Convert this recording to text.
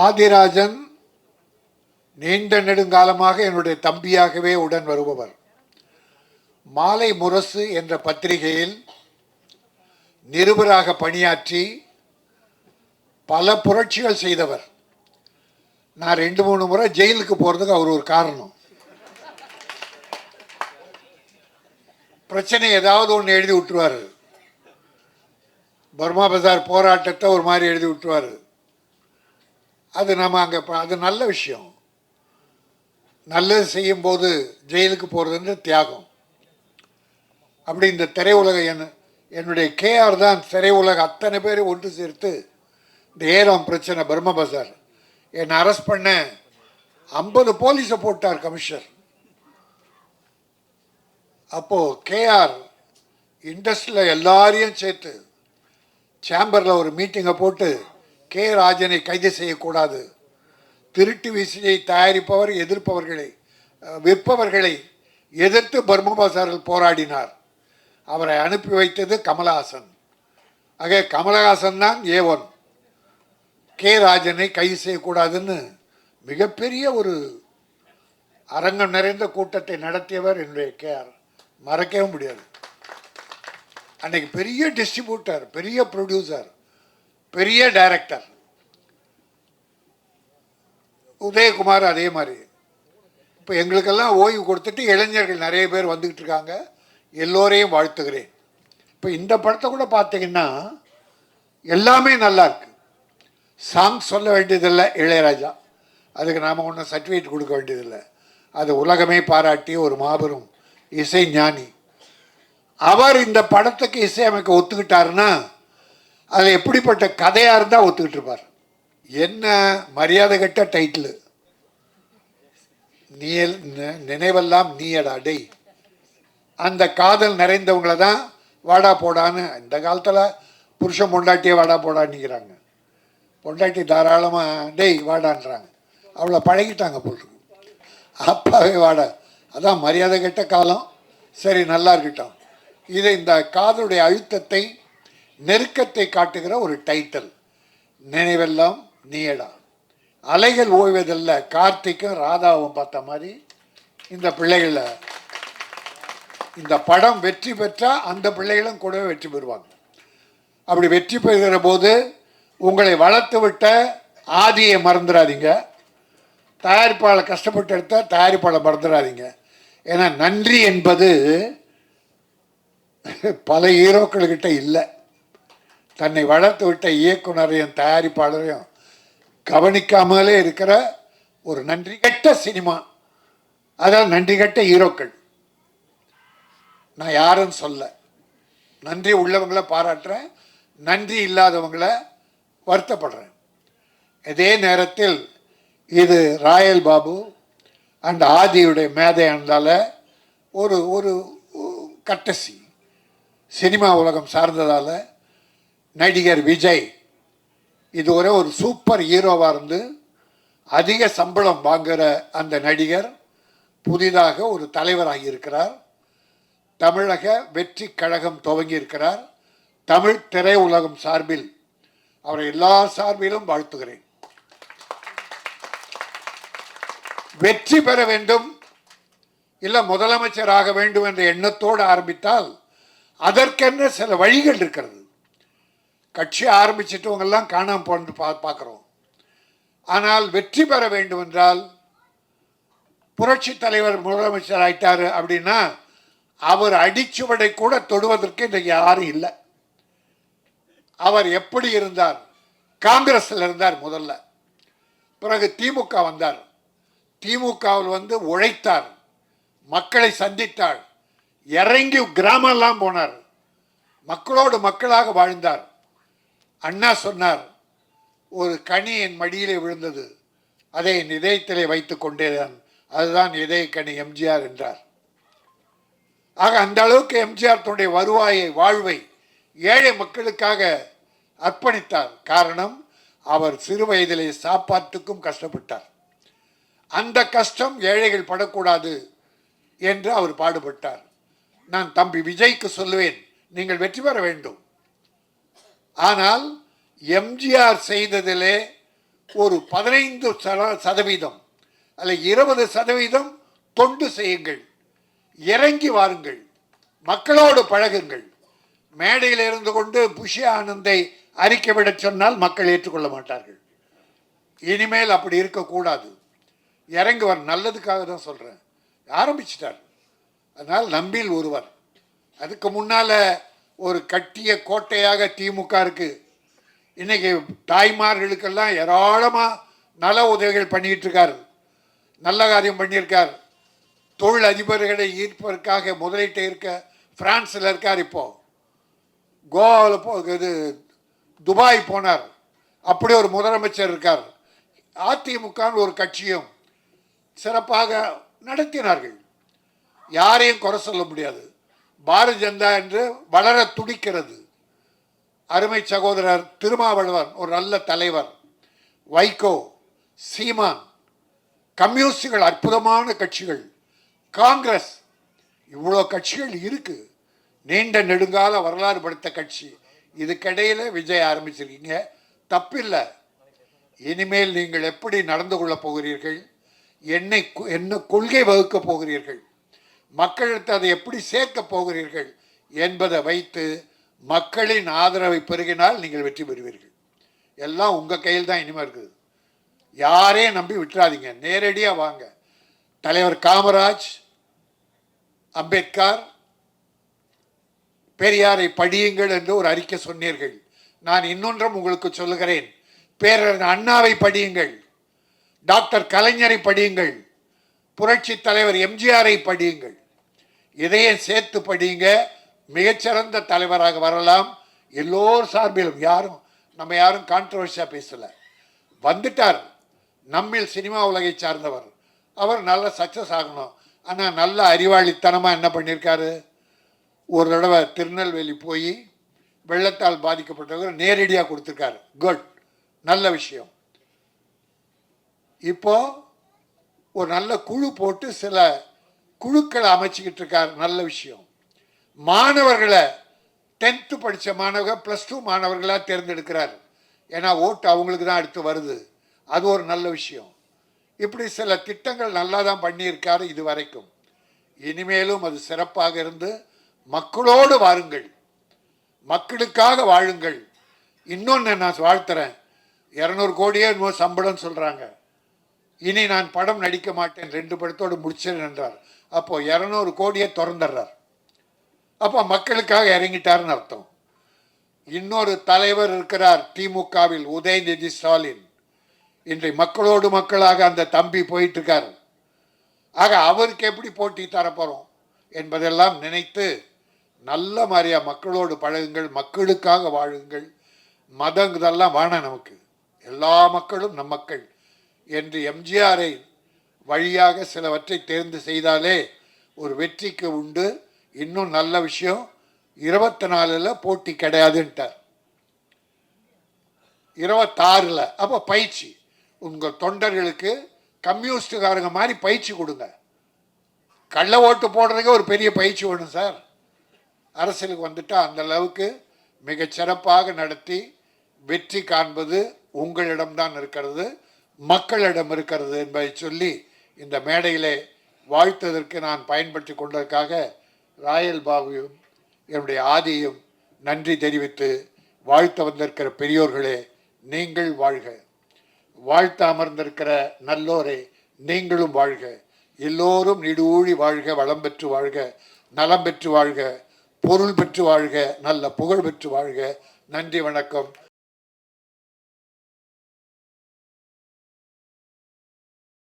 ஆதிராஜன் நீண்ட நெடுங்காலமாக என்னுடைய தம்பியாகவே உடன் வருபவர். மாலை முரசு என்ற பத்திரிகையில் நிருபராக பணியாற்றி பல புரட்சிகள் செய்தவர். நான் 2-3 முறை ஜெயிலுக்கு போகிறதுக்கு அவர் ஒரு காரணம். பிரச்சனை ஏதாவது ஒன்று எழுதி விட்டுருவார். பர்மா பஜார் போராட்டத்தை ஒரு மாதிரி எழுதி விட்டுருவார். அது நம்ம அங்கே அது நல்ல விஷயம். நல்லது செய்யும்போது ஜெயிலுக்கு போகிறதுன்ற தியாகம். அப்படி இந்த திரையுலக என்னுடைய கேஆர் தான் திரையுலக அத்தனை பேர் ஒன்று சேர்த்து இந்த ஏலம் பிரச்சனை பர்மா பஜார் என்னை அரெஸ்ட் பண்ண 50 போலீஸை போட்டார் கமிஷனர். அப்போது கேஆர் இண்டஸ்ட்ரியில் எல்லாரையும் சேர்த்து சேம்பரில் ஒரு மீட்டிங்கை போட்டு கே ராஜனை கைது செய்யக்கூடாது, திருட்டு விசிறியை தயாரிப்பவர் எதிர்ப்பவர்களை விற்பவர்களை எதிர்த்து பர்மா பஜாரில் போராடினார். அவரை அனுப்பி வைத்தது கமலஹாசன். ஆக கமலஹாசன் தான் A1. கே ராஜனை கைது செய்யக்கூடாதுன்னு மிகப்பெரிய ஒரு அரங்கம் நிறைந்த கூட்டத்தை நடத்தியவர் என்னுடைய கேஆர். மறக்கவே முடியாது. அன்னைக்கு பெரிய டிஸ்ட்ரிபியூட்டர், பெரிய ப்ரொடியூசர், பெரிய டைரக்டர். உதயகுமார் அதே மாதிரி. இப்போ எங்களுக்கெல்லாம் ஓய்வு கொடுத்துட்டு இளைஞர்கள் நிறைய பேர் வந்துக்கிட்டு இருக்காங்க. எல்லோரையும் வாழ்த்துகிறேன். இப்போ இந்த படத்தை கூட பார்த்தீங்கன்னா எல்லாமே நல்லா இருக்கு. சாங் சொல்ல வேண்டியதில்லை இளையராஜா, அதுக்கு நாம் ஒன்றும் சர்டிஃபிகேட் கொடுக்க வேண்டியதில்லை. அது உலகமே பாராட்டிய ஒரு மாபெரும் இசை ஞானி. அவர் இந்த படத்துக்கு இசையமைக்க ஒத்துக்கிட்டாருன்னா அதில் எப்படிப்பட்ட கதையாக இருந்தால் ஒத்துக்கிட்டு இருப்பார். என்ன மரியாதை கட்ட டைட்டில், நீ நினைவெல்லாம் நீயடா டேய். அந்த காதல் நிறைந்தவங்கள தான் வாடா போடான்னு இந்த காலத்தில் புருஷன் பொண்டாட்டியே வாடா போடான்னுக்கிறாங்க. பொண்டாட்டி தாராளமாக டேய் வாடான்றாங்க. அவ்வளோ பழகிட்டாங்க போட்டு. அப்பாவே வாடா, அதான் மரியாதை கெட்ட காலம். சரி, நல்லா இருக்கட்டும். இது இந்த காதலுடைய அழுத்தத்தை நெருக்கத்தை காட்டுகிற ஒரு டைட்டில், நினைவெல்லாம் நீயடா. அலைகள் ஓய்வதில்லை. கார்த்திக்கும் ராதாவும் பார்த்த மாதிரி இந்த பிள்ளைகளை, இந்த படம் வெற்றி பெற்றால் அந்த பிள்ளைகளும் கூடவே வெற்றி பெறுவாங்க. அப்படி வெற்றி பெறுகிற போது உங்களை வளர்த்து விட்ட ஆதியை மறந்துடாதீங்க. தயாரிப்பாளர் கஷ்டப்பட்டு எடுத்த தயாரிப்பாளர் மறந்துடாதீங்க. ஏன்னா நன்றி என்பது பல ஹீரோக்கள்கிட்ட இல்லை. தன்னை வளர்த்து விட்ட இயக்குனரையும் தயாரிப்பாளரையும் கவனிக்காமலே இருக்கிற ஒரு நன்றி கெட்ட சினிமா. அதாவது நன்றி கெட்ட ஹீரோக்கள். நான் யாருன்னு சொல்ல, நன்றி உள்ளவங்களை பாராட்டுறேன், நன்றி இல்லாதவங்களை வருத்தப்படுறேன். இதே நேரத்தில் இது ராயல் பாபு அண்ட் ஆதியுடைய மேதையானதால ஒரு ஒரு கட்டசி சினிமா உலகம் சார்ந்ததால் நடிகர் விஜய் இது ஒரு சூப்பர் ஹீரோவாக இருந்து அதிக சம்பளம் வாங்குகிற அந்த நடிகர் புதிதாக ஒரு தலைவராகி இருக்கிறார். தமிழக வெற்றி கழகம் துவங்கி இருக்கிறார். தமிழ் திரையுலகம் சார்பில் அவரை எல்லா சார்பிலும் வாழ்த்துகிறேன். வெற்றி பெற வேண்டும், இல்லை முதலமைச்சராக வேண்டும் என்ற எண்ணத்தோடு ஆரம்பித்தால் அதற்கென்ன சில வழிகள் இருக்கிறது. கட்சி ஆரம்பிச்சிட்டவங்கெல்லாம் காணாமல் போன்னு பார்க்குறோம். ஆனால் வெற்றி பெற வேண்டும் என்றால், புரட்சி தலைவர் முதலமைச்சர் ஆயிட்டாரு அப்படின்னா அவர் அடிச்சுவடை கூட தொடுவதற்கு இன்றைக்கு யாரும் இல்லை. அவர் எப்படி இருந்தார்? காங்கிரஸில் இருந்தார் முதல்ல, பிறகு திமுக வந்தார். திமுகவில் உழைத்தார், மக்களை சந்தித்தார், இறங்கி கிராமெல்லாம் போனார், மக்களோடு மக்களாக வாழ்ந்தார். அண்ணா சொன்னார், ஒரு கனி என் மடியிலே விழுந்தது, அதை என் இதயத்திலே வைத்து கொண்டேதான், அதுதான் இதய கனி எம்ஜிஆர் என்றார். ஆக அந்த அளவுக்கு எம்ஜிஆர் தன்னுடைய வருவாயை வாழ்வை ஏழை மக்களுக்காக அர்ப்பணித்தார். காரணம், அவர் சிறு வயதிலே சாப்பாட்டுக்கும் கஷ்டப்பட்டார். அந்த கஷ்டம் ஏழைகள் படக்கூடாது என்று அவர் பாடுபட்டார். நான் தம்பி விஜய்க்கு சொல்லுவேன், நீங்கள் வெற்றி பெற வேண்டும். ஆனால் எம்ஜிஆர் செய்ததிலே ஒரு 15% அல்ல 20% தொண்டு செய்யுங்கள், இறங்கி வாருங்கள், மக்களோடு பழகுங்கள். மேடையில் இருந்து கொண்டு புஷி ஆனந்தை அறிக்கை விட சொன்னால் மக்கள் ஏற்றுக்கொள்ள மாட்டார்கள். இனிமேல் அப்படி இருக்கக்கூடாது. இறங்கி வர நல்லதுக்காக தான் சொல்கிறேன். ஆரம்பிச்சிட்டார். அதனால் நம்பில் ஒருவர். அதுக்கு முன்னால் ஒரு கட்டிய கோட்டையாக திமுக இருக்கு. இன்னைக்கு தாய்மார்களுக்கெல்லாம் ஏராளமாக நல உதவிகள் பண்ணிக்கிட்டு இருக்காரு. நல்ல காரியம் பண்ணியிருக்கார். தொழில் அதிபர்களை ஈர்ப்பதற்காக முதலீட்டை இருக்க பிரான்ஸில் இருக்கார். இப்போ கோவாவில் துபாய் போனார். அப்படி ஒரு முதலமைச்சர் இருக்கார். அதிமுக ஒரு கட்சியும் சிறப்பாக நடத்தினார்கள். யாரையும் குறை சொல்ல முடியாது. பாரதிய ஜனதா என்று வளர துடிக்கிறது. அருமை சகோதரர் திருமாவளவன் ஒரு நல்ல தலைவர். வைகோ, சீமான், கம்யூனிஸ்டுகள் அற்புதமான கட்சிகள். காங்கிரஸ், இவ்வளோ கட்சிகள் இருக்கு. நீண்ட நெடுங்கால வரலாறு படுத்த கட்சி. இதுக்கிடையில் விஜய் ஆரம்பிச்சிருக்கீங்க. தப்பில்லை. இனிமேல் நீங்கள் எப்படி நடந்து கொள்ளப் போகிறீர்கள், என்ன கொள்கை வகுக்க போகிறீர்கள், மக்களிடத்தை அதை எப்படி சேர்க்க போகிறீர்கள் என்பதை வைத்து மக்களின் ஆதரவை பெருகினால் நீங்கள் வெற்றி பெறுவீர்கள். எல்லாம் உங்கள் கையில் தான் இனிமேல் இருக்குது. யாரையும் நம்பி விட்டுறாதீங்க. நேரடியாக வாங்க. தலைவர் காமராஜ், அம்பேத்கர், பெரியாரை படியுங்கள் என்று ஒரு அறிக்கை சொன்னீர்கள். நான் இன்னொன்றும் உங்களுக்கு சொல்லுகிறேன். பேரறிஞர் அண்ணாவை படியுங்கள், டாக்டர் கலைஞரை படியுங்கள், புரட்சி தலைவர் எம்ஜிஆரை படியுங்கள். இதையும் சேர்த்து படியுங்க. மிகச்சிறந்த தலைவராக வரலாம். எல்லோர் சார்பிலும் நம்ம யாரும் கான்ட்ரவர்சியாக பேசலை. வந்துட்டார். நம்மில் சினிமா உலகை சார்ந்தவர். அவர் நல்ல சக்ஸஸ் ஆகணும். ஆனால் நல்ல அறிவாளித்தனமாக என்ன பண்ணியிருக்காரு, ஒரு தடவை திருநெல்வேலி போய் வெள்ளத்தால் பாதிக்கப்பட்டவர்கள் நேரடியாக கொடுத்துருக்காரு. குட், நல்ல விஷயம். இப்போ ஒரு நல்ல குழு போட்டு சில குழுக்களை அமைச்சிக்கிட்டு இருக்கார். நல்ல விஷயம். மாணவர்களை 10th படித்த மாணவர்கள் +2 மாணவர்களாக தேர்ந்தெடுக்கிறார். ஏன்னா ஓட்டு அவங்களுக்கு தான் அடுத்து வருது. அது ஒரு நல்ல விஷயம். இப்படி சில திட்டங்கள் நல்லா தான் பண்ணியிருக்காரு இது வரைக்கும். இனிமேலும் அது சிறப்பாக இருந்து மக்களோடு வாருங்கள், மக்களுக்காக வாழுங்கள். இன்னொன்று நான் வாழ்த்துறேன். 200 கோடியே இன்னும் சம்பளம் சொல்கிறாங்க. இனி நான் படம் நடிக்க மாட்டேன், 2 படத்தோடு முடிச்சேன் என்றார். அப்போ 200 கோடியை திறந்துடுறார். அப்போ மக்களுக்காக இறங்கிட்டாருன்னு அர்த்தம். இன்னொரு தலைவர் இருக்கிறார் திமுகவில், உதயநிதி ஸ்டாலின். இன்றைய மக்களோடு மக்களாக அந்த தம்பி போயிட்டு இருக்கார். ஆக அவருக்கு எப்படி போட்டி தரப்போகிறோம் என்பதெல்லாம் நினைத்து நல்ல மாதிரியா மக்களோடு பழகுங்கள், மக்களுக்காக வாழுங்கள். மதம் இதெல்லாம் வேணாம். நமக்கு எல்லா மக்களும் நம் மக்கள் என்று எம்ஜிஆரை வழியாக சிலவற்றை தேர்ந்து செய்தாலே ஒரு வெற்றிக்கு உண்டு. இன்னும் நல்ல விஷயம், 24 போட்டி கிடையாதுன்ட்டார், 26. அப்போ பயிற்சி உங்கள் தொண்டர்களுக்கு கம்யூனிஸ்டுக்காரங்க மாதிரி பயிற்சி கொடுங்க. கள்ள ஓட்டு போடுறதுக்கு ஒரு பெரிய பயிற்சி வேணும் சார். அரசியலுக்கு வந்துட்டால் அந்த அளவுக்கு மிகச் சிறப்பாக நடத்தி வெற்றி காண்பது உங்களிடம்தான் இருக்கிறது, மக்களிடம் இருக்கிறது என்பதை சொல்லி இந்த மேடையிலே வாழ்த்ததற்கு நான் பயன்படுத்தி கொண்டதற்காக ராயல் பாபுவும் என்னுடைய ஆதியும் நன்றி தெரிவித்து, வாழ்த்த வந்திருக்கிற பெரியோர்களே நீங்கள் வாழ்க, வாழ்த்த அமர்ந்திருக்கிற நல்லோரே நீங்களும் வாழ்க, எல்லோரும் நீடூழி வாழ்க, வளம் பெற்று வாழ்க, நலம் பெற்று வாழ்க, பொருள் பெற்று வாழ்க, நல்ல புகழ் பெற்று வாழ்க. நன்றி, வணக்கம்.